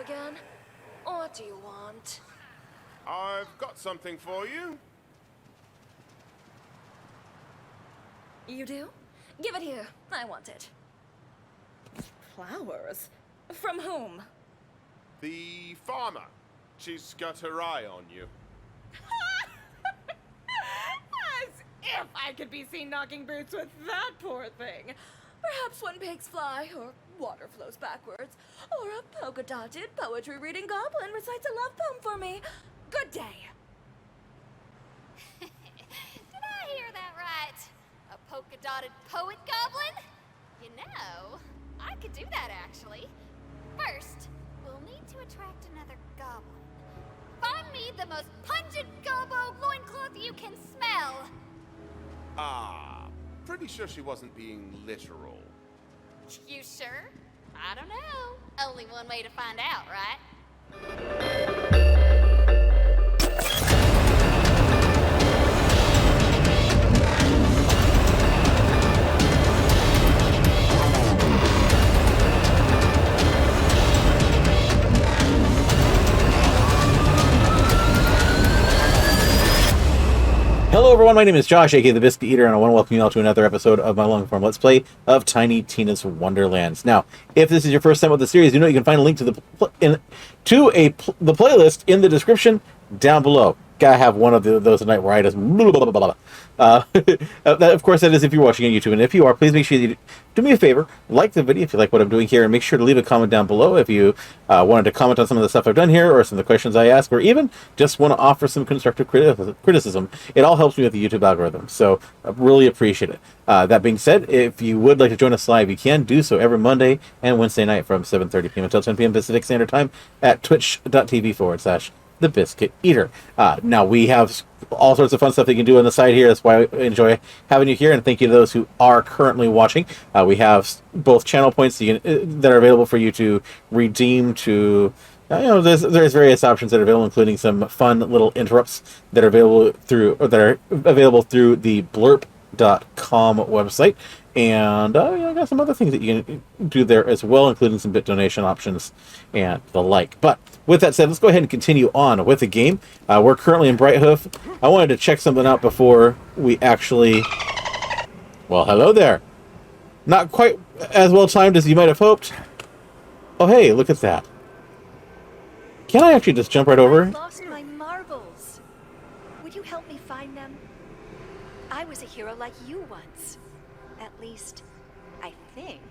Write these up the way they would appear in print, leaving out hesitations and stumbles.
again? What do you want? I've got something for you. You do? Give it here. I want it. Flowers? From whom? The farmer. She's got her eye on you. As if I could be seen knocking boots with that poor thing. Perhaps when pigs fly, or water flows backwards, or a polka-dotted poetry-reading goblin recites a love poem for me. Good day. Did I hear that right? A polka-dotted poet goblin? You know, I could do that actually. First, we'll need to attract another goblin. Find me the most pungent gobo loincloth you can smell. Ah, pretty sure she wasn't being literal. You sure? I don't know. Only one way to find out, right? Hello everyone, my name is Josh, aka the Biscuit Eater, and I want to welcome you all to another episode of my long-form Let's Play of Tiny Tina's Wonderlands. Now, if this is your first time with the series, you know you can find a link to the playlist in the description down below. Gotta have one of those tonight where I just blah, blah, blah, blah, blah. Of course, that is if you're watching on YouTube, and if you are, please make sure you do me a favor, like the video if you like what I'm doing here, and make sure to leave a comment down below if you wanted to comment on some of the stuff I've done here, or some of the questions I ask, or even just want to offer some constructive criticism. It all helps me with the YouTube algorithm, so I really appreciate it. That being said, if you would like to join us live, you can do so every Monday and Wednesday night from 7:30 p.m. until 10 p.m. Pacific Standard Time at twitch.tv/The Biscuit Eater. Now, we have all sorts of fun stuff that you can do on the side here. That's why I enjoy having you here, and thank you to those who are currently watching. We have both channel points that are available for you to redeem to... there's various options that are available, including some fun little interrupts that are available through the blurp.com website. And I got some other things that you can do there as well, including some bit donation options and the like. But with that said, let's go ahead and continue on with the game. We're currently in Brighthoof. I wanted to check something out before we actually... Well, hello there. Not quite as well timed as you might have hoped. Oh, hey, look at that. Can I actually just jump right over? I lost my marbles. Would you help me find them? I was a hero like you once. At least, I think.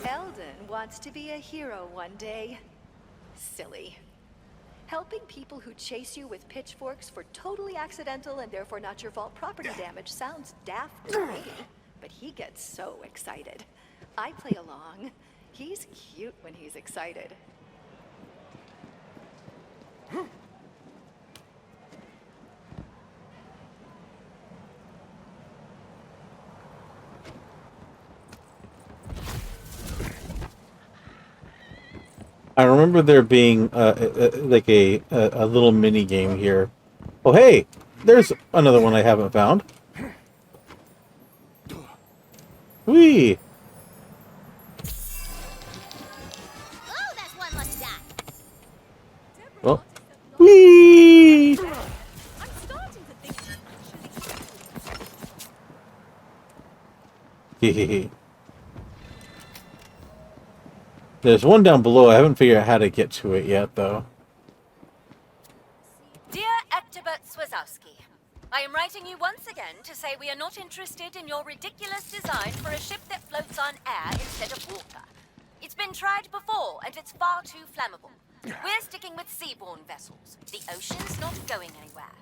Eldon wants to be a hero one day. Silly. Helping people who chase you with pitchforks for totally accidental and therefore not your fault property damage sounds daft to me, but he gets so excited. I play along. He's cute when he's excited. I remember there being like a little mini game here. Oh, hey, there's another one I haven't found. Whee! Oh, that's one lucky die. Well, whee! I'm starting to think... There's one down below. I haven't figured out how to get to it yet, though. Dear Ectobert Swazowski, I am writing you once again to say we are not interested in your ridiculous design for a ship that floats on air instead of water. It's been tried before, and it's far too flammable. We're sticking with seaborne vessels. The ocean's not going anywhere.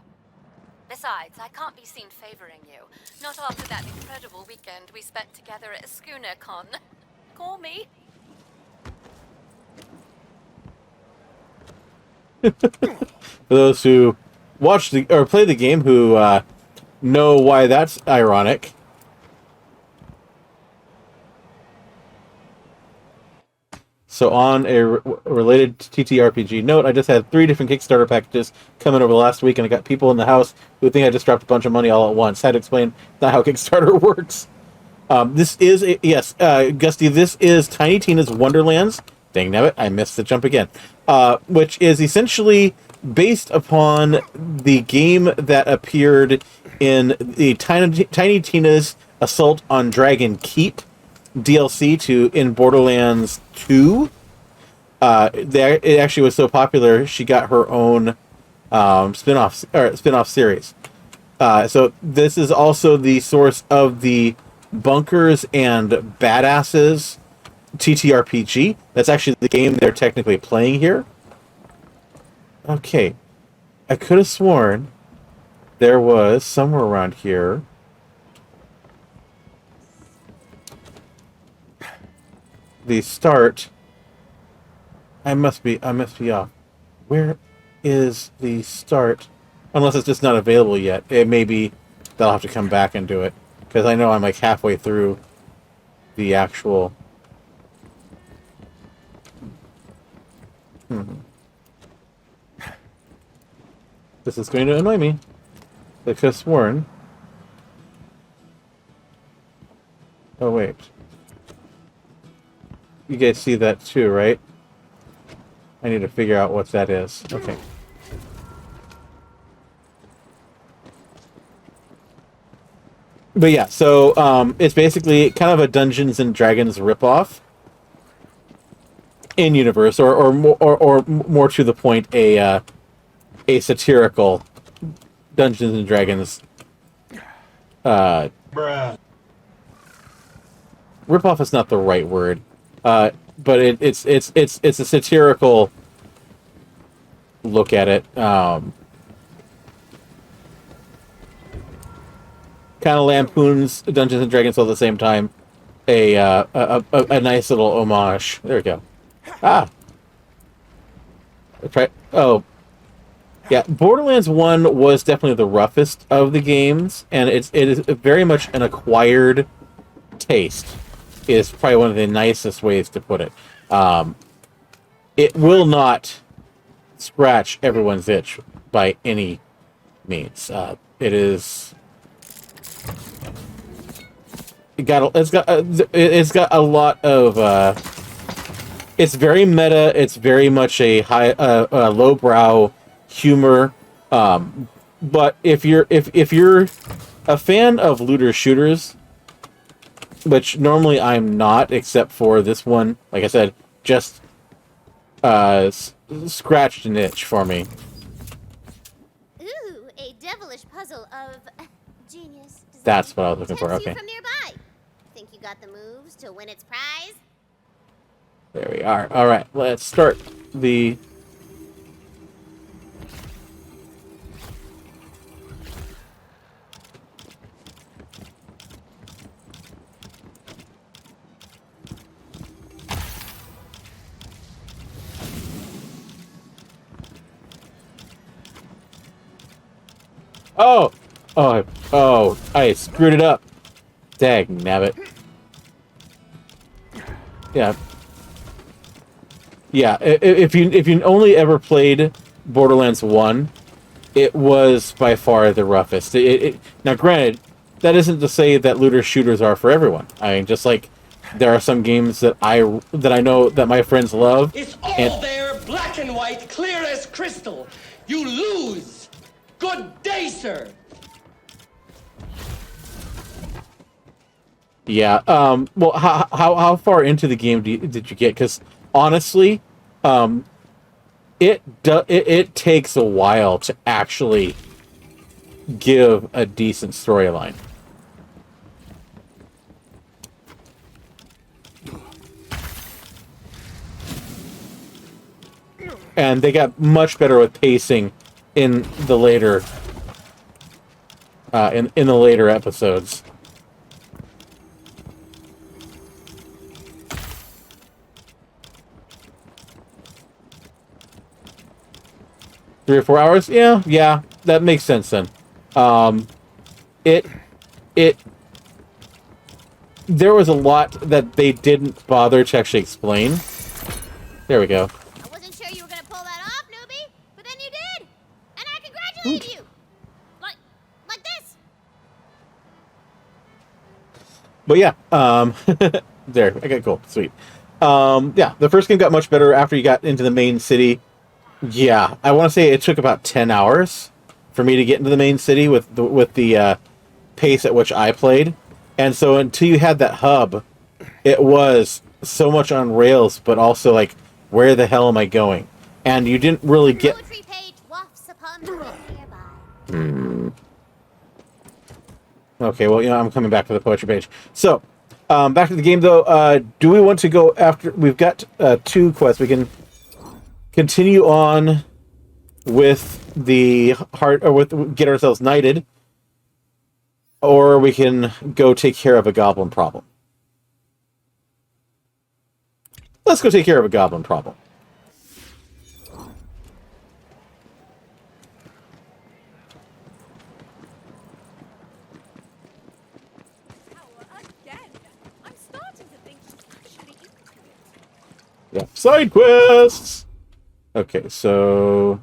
Besides, I can't be seen favoring you. Not after that incredible weekend we spent together at Schooner Con. Call me. For those who watch or play the game who know why that's ironic. So on a related TTRPG note, I just had 3 different Kickstarter packages coming over the last week, and I got people in the house who think I just dropped a bunch of money all at once. I had to explain not how Kickstarter works. This is yes, Gusty. This is Tiny Tina's Wonderlands. Dang nabbit, I missed the jump again. Which is essentially based upon the game that appeared in the Tiny Tina's Assault on Dragon Keep DLC in Borderlands 2. It actually was so popular, she got her own spin-off series. So this is also the source of the Bunkers and Badasses TTRPG. That's actually the game they're technically playing here. Okay. I could have sworn there was somewhere around here the start. I must be off. Where is the start? Unless it's just not available yet. It may be that I'll have to come back and do it. Because I know I'm like halfway through the actual... This is going to annoy me. I could have sworn. Oh, wait. You guys see that too, right? I need to figure out what that is. Okay. But yeah, so it's basically kind of a Dungeons and Dragons ripoff in universe, or more to the point, a satirical Dungeons and Dragons ripoff is not the right word, but it's a satirical look at it. Kind of lampoons Dungeons and Dragons all at the same time. A nice little homage. There we go. Ah. Try. Oh. Yeah, Borderlands 1 was definitely the roughest of the games, and it is very much an acquired taste. Is probably one of the nicest ways to put it. It will not scratch everyone's itch by any means. It is. It's got a lot of. It's very meta. It's very much a lowbrow humor. But if you're a fan of looter shooters, which normally I'm not, except for this one, like I said, just scratched an itch for me. Ooh, a devilish puzzle of genius design. That's what I was looking for. Tempts you Okay. from nearby. Think you got the moves to win its prize? There we are. All right, let's start the. Oh, I screwed it up. Dag nabbit. Yeah. Yeah, if you only ever played Borderlands 1, it was by far the roughest. Now, granted, that isn't to say that looter shooters are for everyone. I mean, just like there are some games that I know that my friends love. It's all there, black and white, clear as crystal. You lose. Good day, sir. Yeah. Well, how far into the game did you get? Because honestly, it takes a while to actually give a decent storyline. And they got much better with pacing in the later in the later episodes. Three or 4 hours? Yeah, that makes sense then. There was a lot that they didn't bother to actually explain. There we go. I wasn't sure you were gonna pull that off, newbie, but then you did, and I congratulate you. Like this. But yeah, there, I got gold. Sweet. Yeah, the first game got much better after you got into the main city. Yeah, I want to say it took about 10 hours for me to get into the main city with the pace at which I played. And so until you had that hub, it was so much on rails, but also like, where the hell am I going? And you didn't really get... Poetry page wafts upon the wind nearby. Okay, well, I'm coming back to the poetry page. So, back to the game, though. Do we want to go after... We've got 2 quests. We can continue on with the heart, or with get ourselves knighted, or we can go take care of a goblin problem. Let's go take care of a goblin problem. I'm starting to think she's actually into it. Yeah, side quests. Okay, so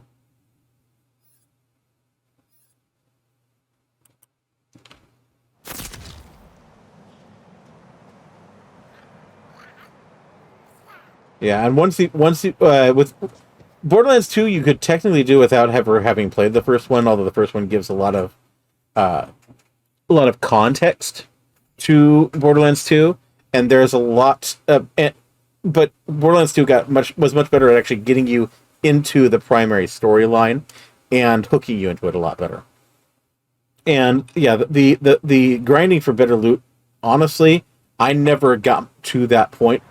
yeah, and once with Borderlands 2, you could technically do without ever having played the first one, although the first one gives a lot of context to Borderlands 2, and there's a lot of, but Borderlands 2 was much better at actually getting you into the primary storyline and hooking you into it a lot better. And yeah, the grinding for better loot, honestly, I never got to that point.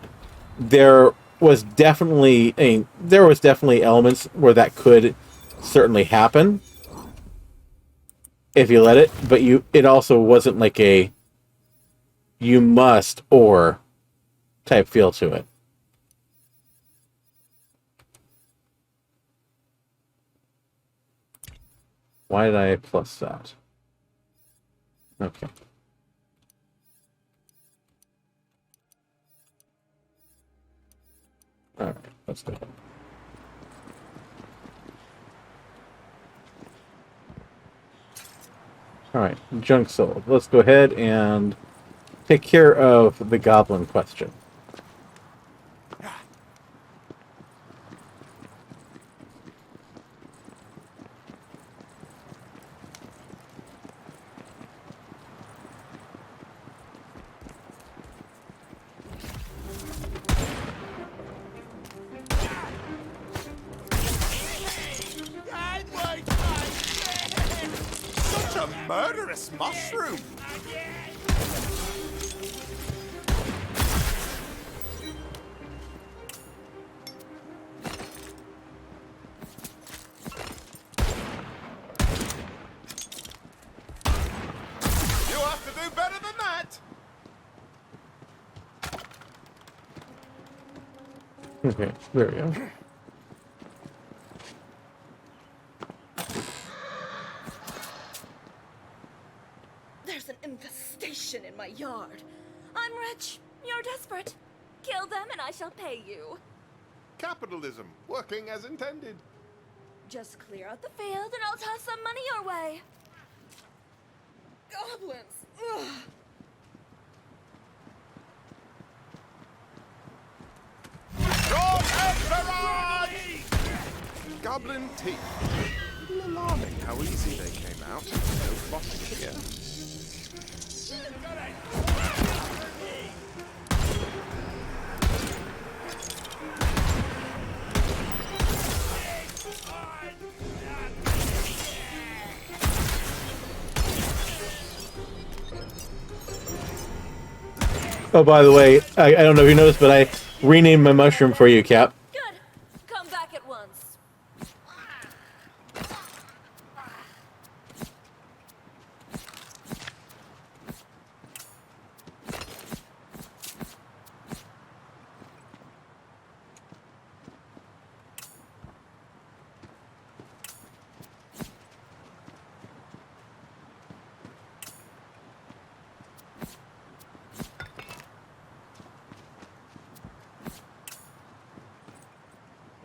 There was definitely elements where that could certainly happen if you let it, but it also wasn't like a you must or type feel to it. Why did I plus that? Okay. Alright, let's go. Alright, junk sold. Let's go ahead and take care of the goblin question. Such a murderous mushroom! You have to do better than that! Okay, there we go. There's an infestation in my yard. I'm rich. You're desperate. Kill them and I shall pay you. Capitalism, working as intended. Just clear out the field and I'll toss some money your way. Goblins. Ugh. Goblin teeth. A little alarming how easy they came out. No plotting here. Oh, by the way, I don't know if you noticed, but I renamed my mushroom for you, Cap. Good. Come back at once.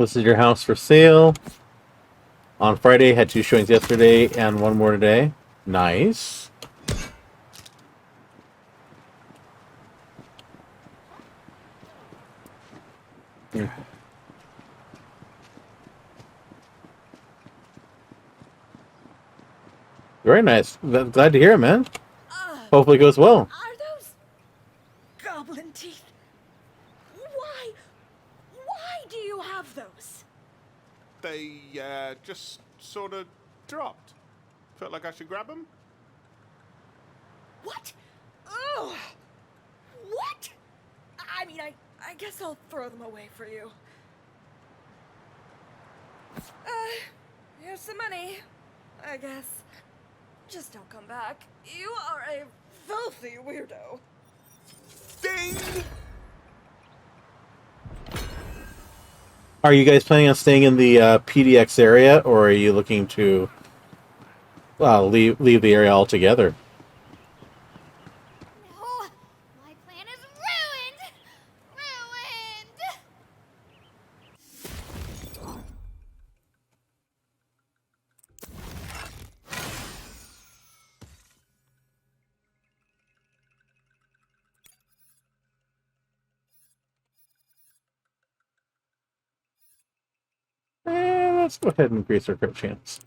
Listed your house for sale. On Friday, had 2 showings yesterday and 1 more today. Nice. Very nice. Glad to hear it, man. Hopefully it goes well. Are those goblin teeth? Why do you have those? They, just sort of dropped. Felt like I should grab them? What? Ugh! What? I mean, I guess I'll throw them away for you. Here's some money, I guess. Just don't come back. You are a filthy weirdo. Ding! Are you guys planning on staying in the PDX area, or are you looking to leave the area altogether? No, my plan is ruined! Ruined! Let's go ahead and increase our crit chance.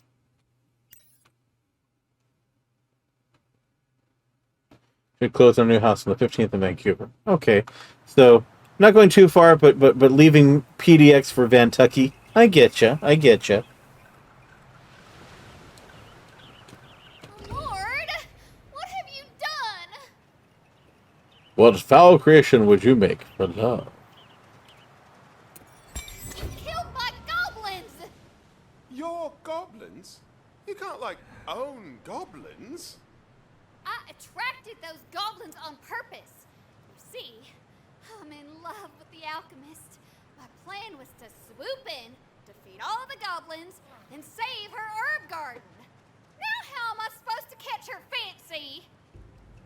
We close our new house on the 15th in Vancouver. Okay, so not going too far, but leaving PDX for Vantucky. I getcha. I getcha. Lord, what have you done? What foul creation would you make for love? You killed my goblins! Your goblins? You can't, like, own goblins. I attracted those goblins on purpose. You see, I'm in love with the alchemist. My plan was to swoop in, defeat all the goblins, and save her herb garden. Now how am I supposed to catch her fancy?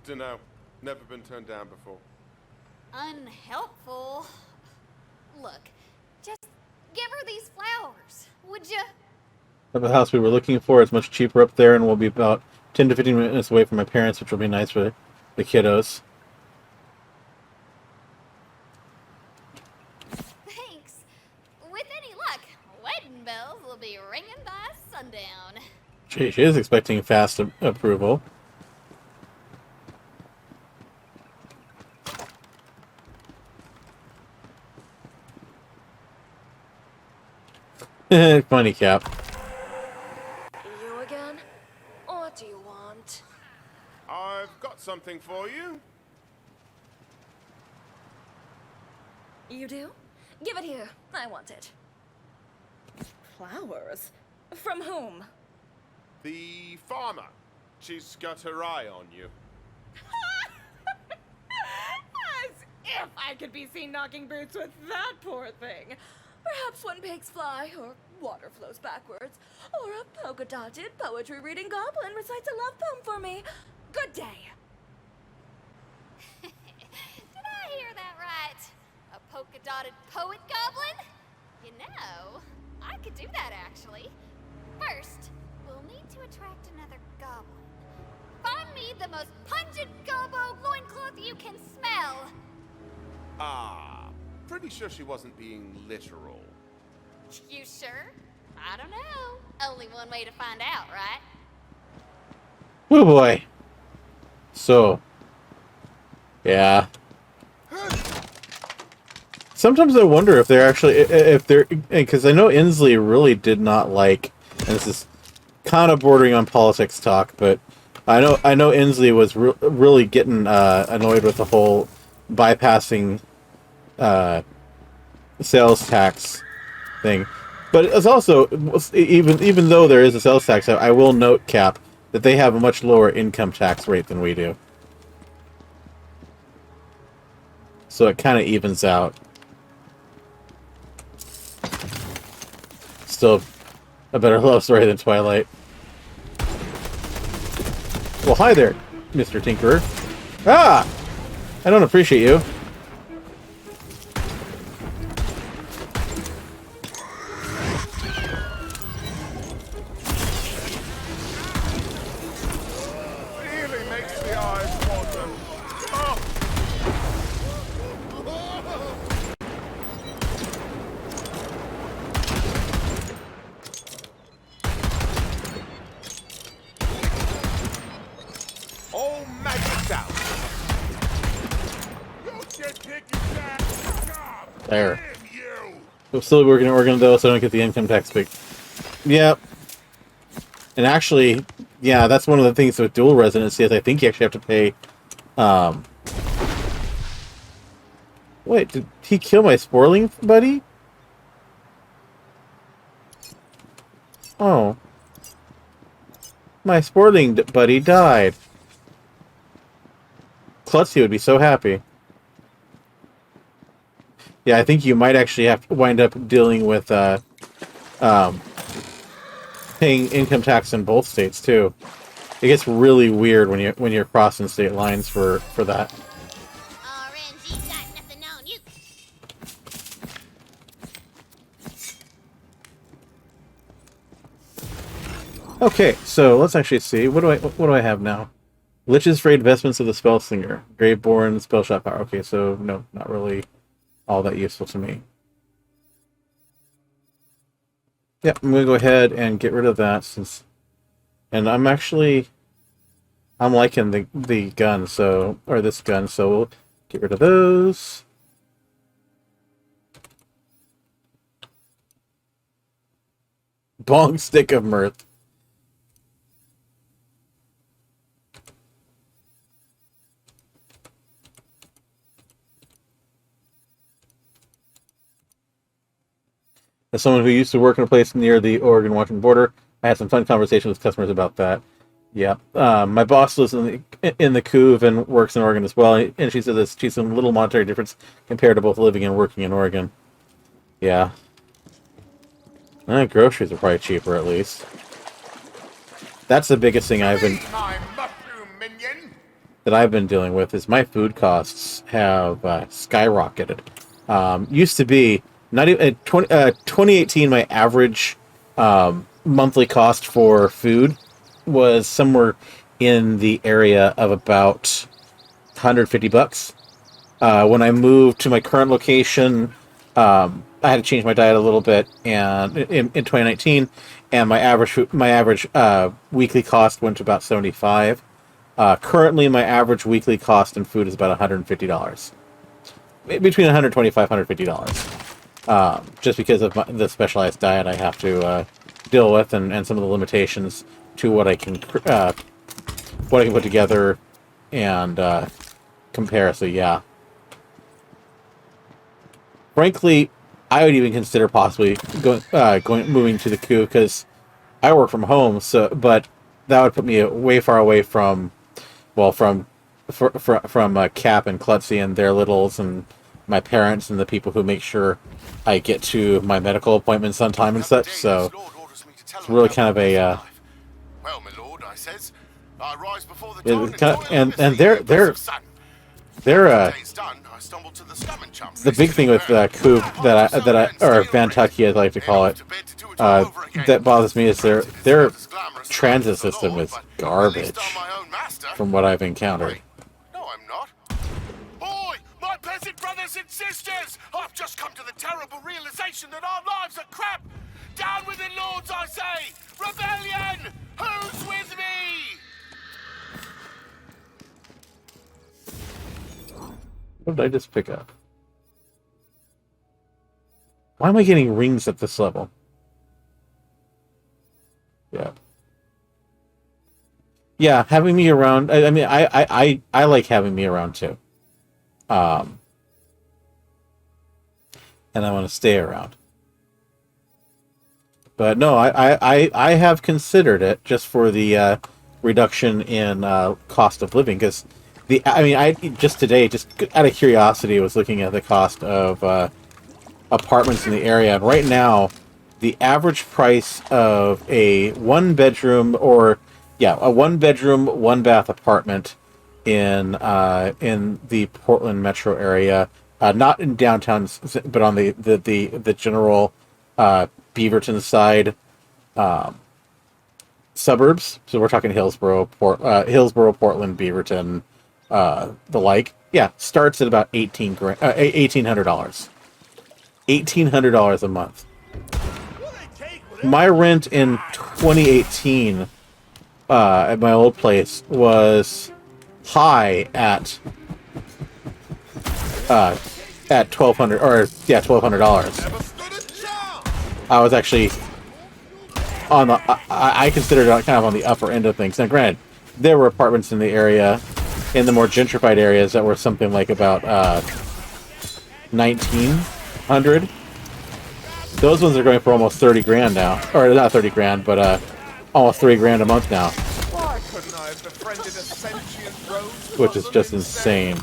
Dunno. Never been turned down before. Unhelpful. Look, just give her these flowers, would you? The house we were looking for is much cheaper up there, and we'll be about 10 to 15 minutes away from my parents, which will be nice for the kiddos. Thanks. With any luck, wedding bells will be ringing by sundown. She is expecting fast approval. Funny, Cap. You again? What do you want? I've got something for you. You do? Give it here. I want it. Flowers? From whom? The farmer. She's got her eye on you. As if I could be seen knocking boots with that poor thing. Perhaps when pigs fly, or water flows backwards, or a polka-dotted poetry-reading goblin recites a love poem for me. Good day. Did I hear that right? A polka-dotted poet goblin? You know, I could do that actually. First, we'll need to attract another goblin. Find me the most pungent gobbo loincloth you can smell. Ah, pretty sure she wasn't being literal. You sure? I don't know. Only one way to find out, right? Oh boy. So, yeah. Sometimes I wonder if they're actually, if they're, because I know Inslee really did not like, and this is kind of bordering on politics talk, but I know Inslee was really getting annoyed with the whole bypassing sales tax thing. But it's also, even though there is a sales tax, I will note, Cap, that they have a much lower income tax rate than we do. So it kind of evens out. Still a better love story than Twilight. Well, hi there, Mr. Tinkerer. Ah! I don't appreciate you. Really makes the eyes water. Oh. There. I'm still working in Oregon, though, so I don't get the income tax big. Yep. And actually, yeah, that's one of the things with dual residency is I think you actually have to pay... Wait, did he kill my Sporling buddy? Oh. My Sporling buddy died. Klutzy would be so happy. Yeah, I think you might actually have to wind up dealing with paying income tax in both states too. It gets really weird when you're crossing state lines for that. RNG's got nothing on you. Okay, so let's actually see. What do I have now? Liches for investments of the Spellslinger. Graveborn, spell shot power. Okay, so no, not really all that useful to me. Yep, I'm gonna go ahead and get rid of that since, and I'm liking the gun, so, or this gun, so we'll get rid of those. Bong stick of mirth. As someone who used to work in a place near the Oregon-Washington border, I had some fun conversations with customers about that. Yeah, my boss lives in the Couve and works in Oregon as well, and she said she's some little monetary difference compared to both living and working in Oregon. Yeah. Groceries are probably cheaper, at least. That's the biggest thing I've been dealing with is my food costs have skyrocketed. Used to be not even 2018. My average monthly cost for food was somewhere in the area of about $150. When I moved to my current location, I had to change my diet a little bit, and in 2019, and my average weekly cost went to about $75. Currently, my average weekly cost in food is about $150, between $125 $150. Just because of the specialized diet I have to deal with, and some of the limitations to what I can put together and compare. So yeah, frankly, I would even consider possibly moving to the Couve because I work from home. So, but that would put me way far away from, well, from Cap and Klutzy and their littles and my parents and the people who make sure I get to my medical appointments on time and such. So it's really kind of a well, my lord, I says, I rise before the dawn and they're the big thing with Couve or Vantucky, I'd like to call it, that bothers me is their transit system is garbage from what I've encountered. No, I'm not. Boy, my peasant brothers and sisters, I've just come to the terrible realization that our lives are crap. Down with the lords, I say! Rebellion! Who's with me? What did I just pick up? Why am I getting rings at this level? Yeah. Yeah, having me around. I mean, I like having me around too. And I want to stay around. But no, I have considered it just for the reduction in cost of living, because I just today, just out of curiosity, was looking at the cost of apartments in the area, and right now, the average price of a one-bedroom, one bath apartment in the Portland metro area, not in downtown, but on the general Beaverton side suburbs. So we're talking Hillsboro, Portland, Beaverton, the like. Yeah, starts at about $1,800. $1,800 a month. My rent in 2018 at my old place was high at at $1,200, or yeah, $1,200. Never stood a chance. I was actually on the, I considered it kind of on the upper end of things. Now, granted, there were apartments in the area, in the more gentrified areas, that were something like about 1,900. Those ones are going for almost 30 grand now, or not 30 grand, but almost 3 grand a month now, Why couldn't I have befriended a sentient rose? which is just insane.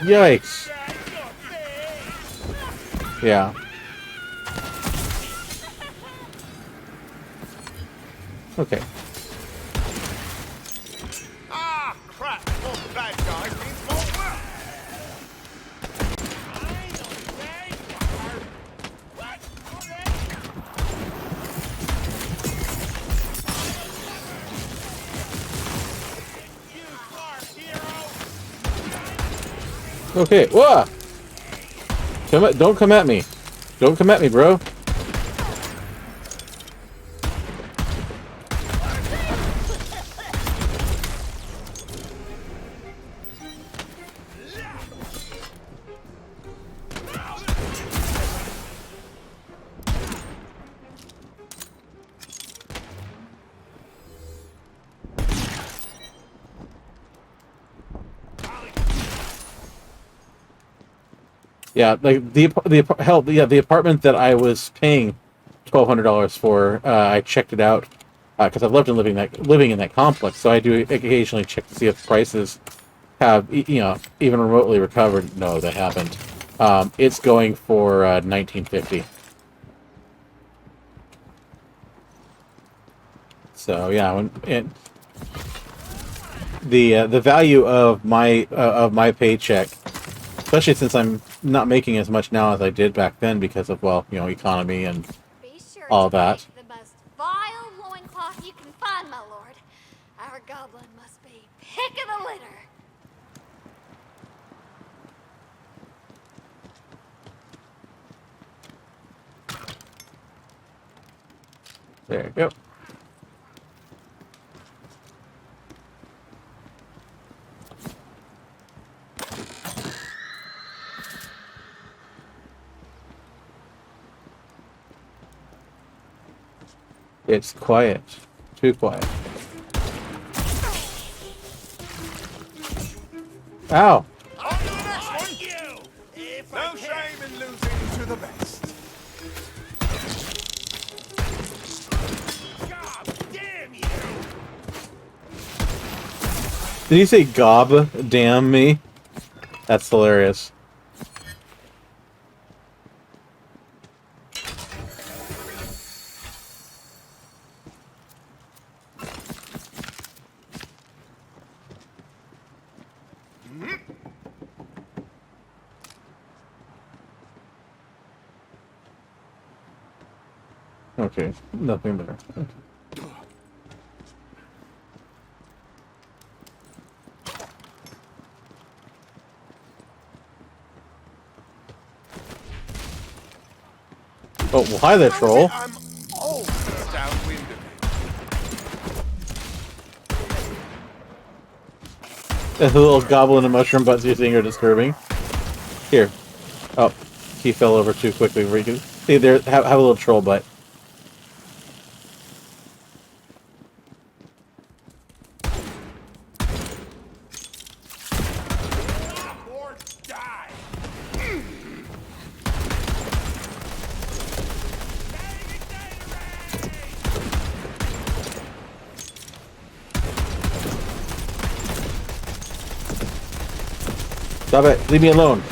Yikes. Yeah. Okay. Ah, crap! More bad guys means more work. Okay. Whoa! Don't come at me. Don't come at me, bro. Yeah, like the apartment that I was paying $1,200 for, I checked it out because I've lived in living in that complex, so I do occasionally check to see if prices have even remotely recovered. No, they haven't. It's going for $1,950. So yeah, the value of my paycheck, especially since I'm not making as much now as I did back then because of, well, economy and Be sure all to that. take the most vile loincloth you can find, my lord. Our goblin must be pick of the litter. There you go. It's quiet. Too quiet. Ow! On to the next one. No shame in losing to the best. God damn you! Did you say gob damn me? That's hilarious. Okay, nothing there. Okay. Oh, well, hi there, troll. I'm all downwind of it. The little goblin and mushroom butts you think are disturbing. Here. Oh, he fell over too quickly. Where you can see there, have a little troll butt. Or die. Stop it. Leave me alone.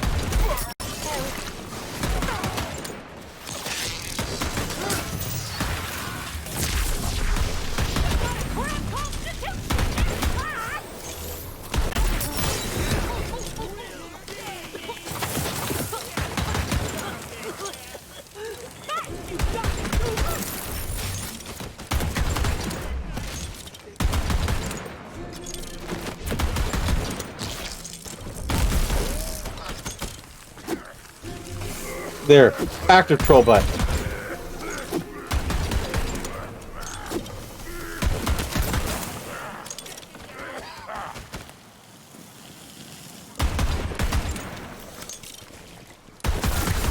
There. Active troll butt.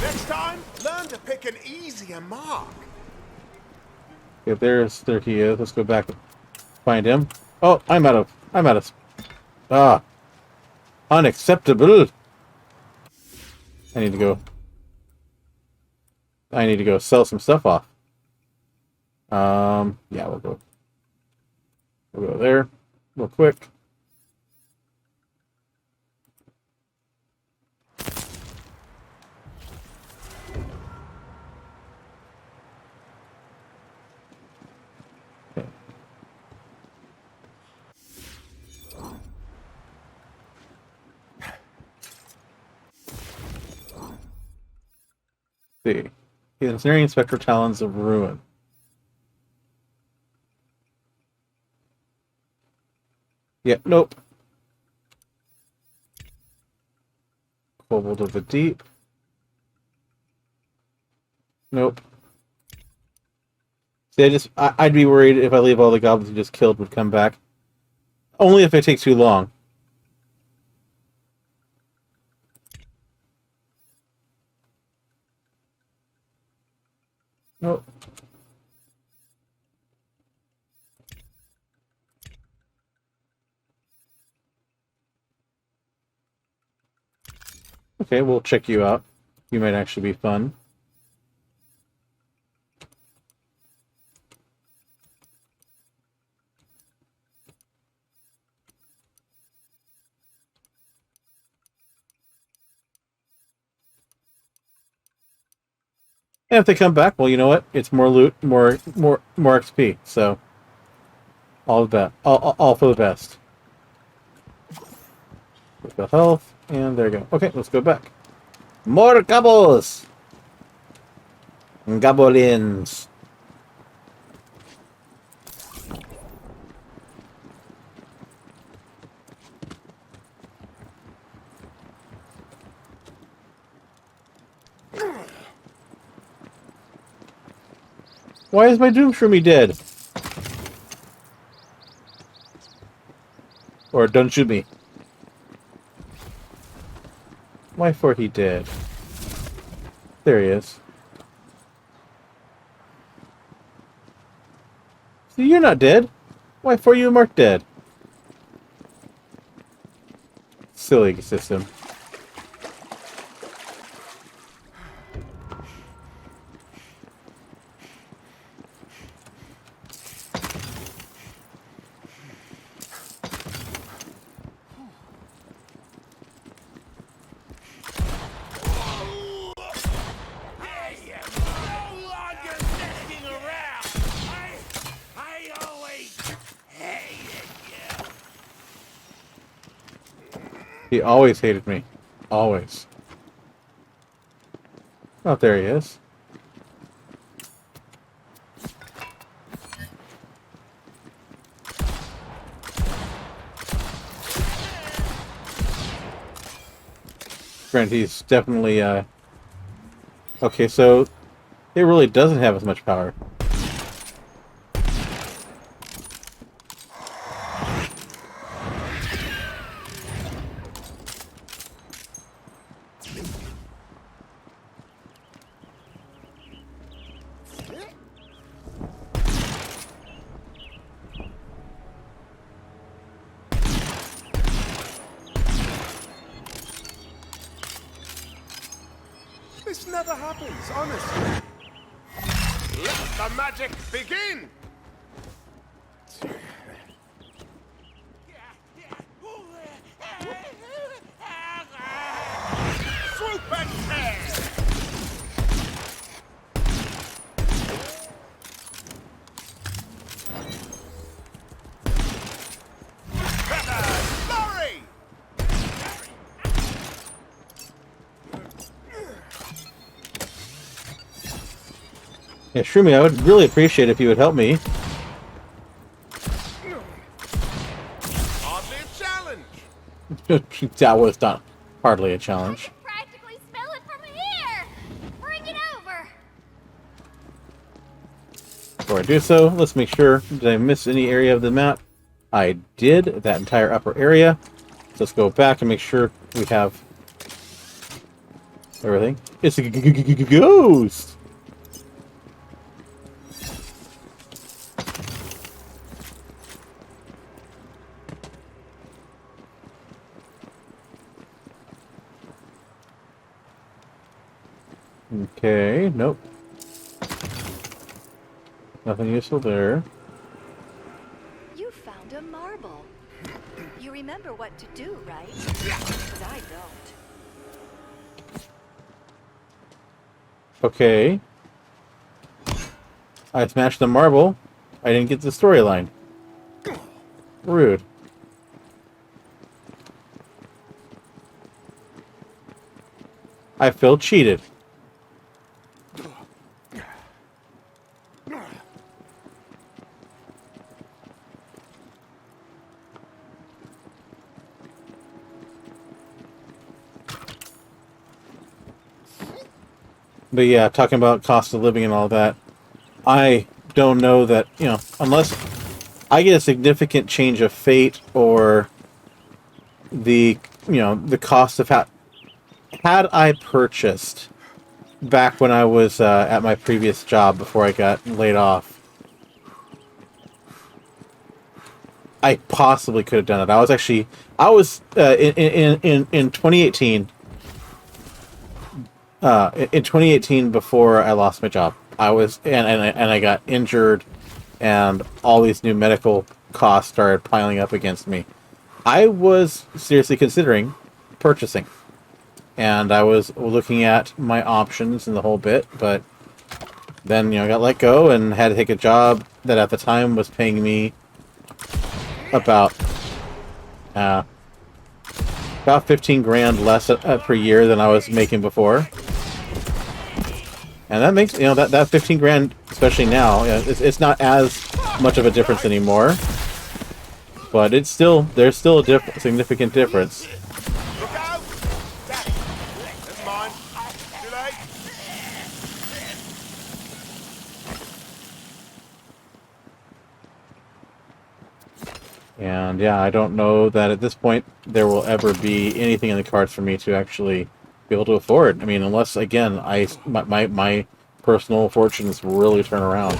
Next time, learn to pick an easier mark. Okay, there he is. Let's go back and find him. Oh, I'm out of... Ah. Unacceptable. I need to go sell some stuff off. Yeah, we'll go there real quick. Okay. See. The Ensnaring Inspector Talons of Ruin. Yeah, nope. Kobold of the Deep. Nope. See, I'd be worried if I leave all the goblins you just killed would come back. Only if it takes too long. Nope. Okay, we'll check you out. You might actually be fun. And if they come back, well, you know what? It's more loot, more XP. So, all of that, all for the best. Let's go health, and there you go. Okay, let's go back. More gobbles! Goblins. Why is my Doom Shroomy dead? Or don't shoot me. Why for he dead? There he is. See, you're not dead. Why for you marked dead? Silly system. He always hated me. Always. Oh, there he is. Friend, he's definitely, okay, so it really doesn't have as much power. This never happens, honestly. Let the magic begin! Swoop and tear! Lorry! Yeah, Shroomy, I would really appreciate if you would help me. Hardly a challenge! That was not hardly a challenge. Practically smell it from here! Before I do so, let's make sure, did I miss any area of the map? I did, that entire upper area. So let's go back and make sure we have everything. It's a ghost! Okay, nope. Nothing useful there. You found a marble. You remember what to do, right? 'Cause I don't. Okay. I smashed the marble. I didn't get the storyline. Rude. I feel cheated. But yeah, talking about cost of living and all that, I don't know that, you know, unless I get a significant change of fate or the, you know, the cost of had I purchased back when I was at my previous job before I got laid off, I possibly could have done it. I was in 2018. In 2018, before I lost my job, I was and I got injured, and all these new medical costs started piling up against me. I was seriously considering purchasing, and I was looking at my options and the whole bit, but then, you know, I got let go and had to take a job that at the time was paying me about 15 grand less per year than I was making before. And that makes, you know, that 15 grand, especially now, you know, it's not as much of a difference anymore. But there's still a significant difference. Look out! Daddy! Never mind. Too late. And yeah, I don't know that at this point there will ever be anything in the cards for me to actually be able to afford. I mean, unless, again, my personal fortunes really turn around.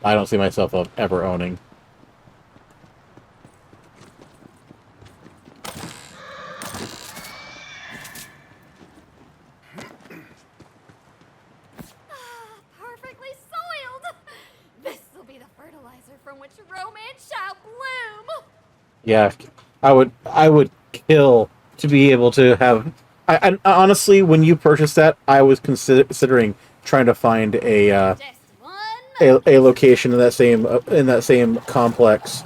I don't see myself ever owning. Perfectly soiled! This will be the fertilizer from which romance shall bloom! Yeah, I would kill to be able to have. I honestly, when you purchased that, I was considering trying to find Just one a location in that same complex,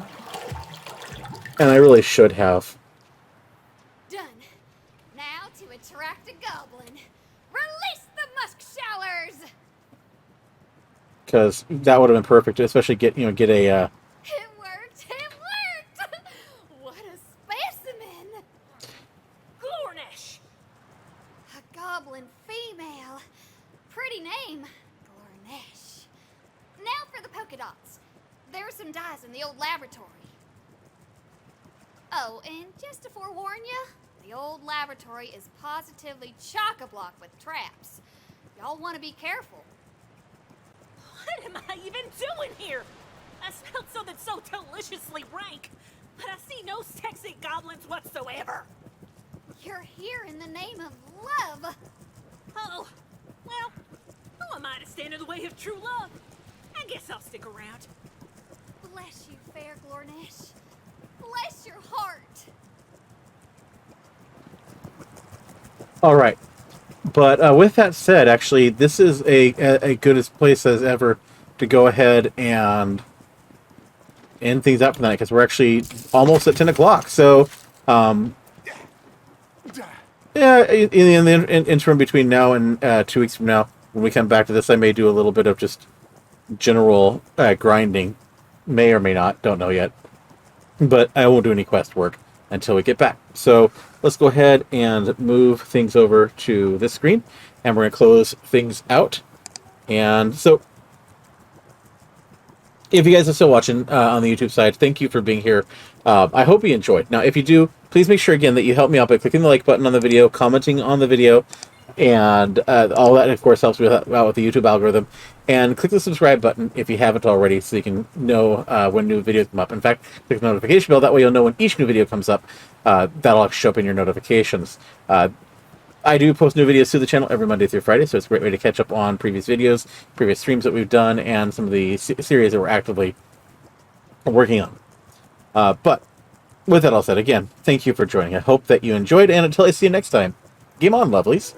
and I really should have. done. Now to attract a goblin. Release the musk showers! Because that would have been perfect, especially get a It worked! It worked! What a specimen! Glornish! A goblin female. Pretty name, Glornish. Now for the polka dots. There are some dyes in the old laboratory. Oh, and just to forewarn you, the old laboratory is positively chock-a-block with traps. Y'all want to be careful. What am I even doing here? I smelled something so deliciously rank, but I see no sexy goblins whatsoever. You're here in the name of love. Oh, well, who am I to stand in the way of true love? I guess I'll stick around. Bless you, fair Glornish. Bless your heart. All right, but with that said, actually, this is a good place as ever to go ahead and end things up for the night, because we're actually almost at 10 o'clock. So, yeah, in the interim between now and 2 weeks from now, when we come back to this, I may do a little bit of just general grinding. May or may not, don't know yet. But I won't do any quest work until we get back. So let's go ahead and move things over to this screen, and we're going to close things out. And so if you guys are still watching on the YouTube side, thank you for being here. I hope you enjoyed. Now, if you do, please make sure, again, that you help me out by clicking the like button on the video, commenting on the video, and all that, of course, helps me out with the YouTube algorithm. And click the subscribe button if you haven't already, so you can know when new videos come up. In fact, click the notification bell. That way you'll know when each new video comes up. That'll show up in your notifications. I do post new videos to the channel every Monday through Friday, so it's a great way to catch up on previous videos, previous streams that we've done, and some of the series that we're actively working on. But with that all said, again, thank you for joining. I hope that you enjoyed, and until I see you next time, game on, lovelies.